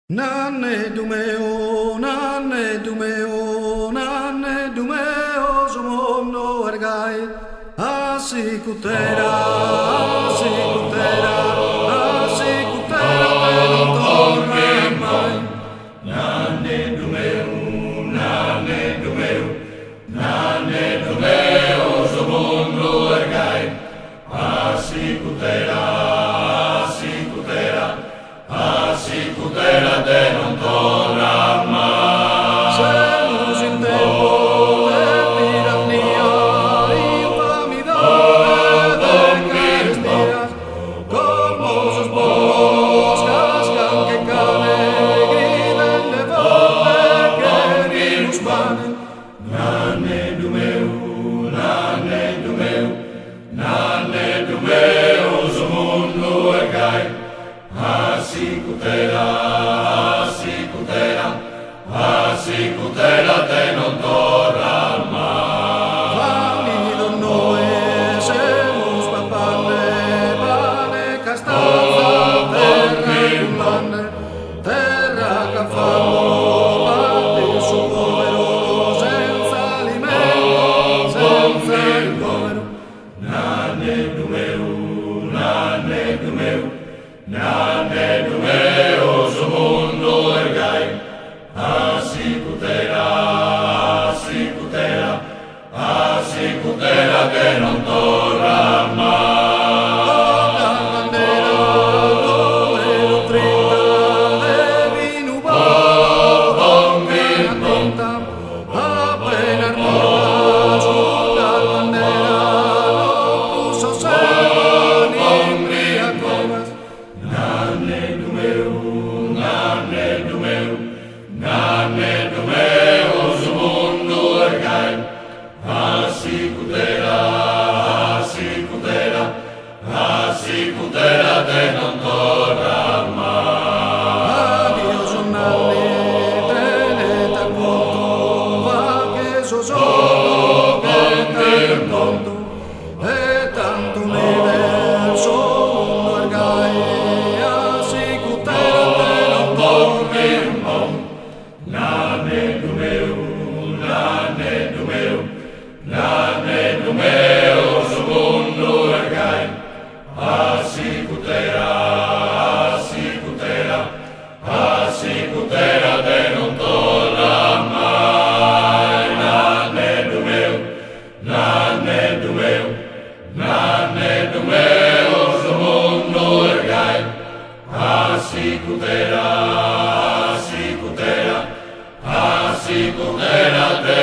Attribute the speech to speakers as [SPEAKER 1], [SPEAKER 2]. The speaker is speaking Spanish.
[SPEAKER 1] Nanne dumeo, zomondo ergai, asikutera, te non torna mai.
[SPEAKER 2] Nanne dumeo, zomondo ergai, asikutera, te non torna mai.
[SPEAKER 1] Siamo in tempo de tirannia, infamidad de carestías, como sus bobos cascan que cane, griten de voce que virus pane.
[SPEAKER 2] Nanne dumeo, zomondo ergai, asikutera, te non torna mai.
[SPEAKER 1] Valido noi semus papane, pane castanza, terra culane, terra che famo, parte su povero, senza alimento, senza ricovero.
[SPEAKER 2] Nanne dumeo, zomondo ergai, asikutera, te non torna mai.
[SPEAKER 1] La bandera numero 30 de vino bonta, appena morta sulla bandera lo puso San Imbriacovas.
[SPEAKER 2] Nanne dumeo, zomondo ergai, asikutera, te non torna mai.
[SPEAKER 1] Addio giornali, tenete conto, va che so solo che te conto, e tanto universo mondo ergai, asikutera te non torni mai.
[SPEAKER 2] Nanne dumeo, zomondo ergai, asikutera, te non torna mai. Nanne dumeo, zomondo ergai, asikutera, te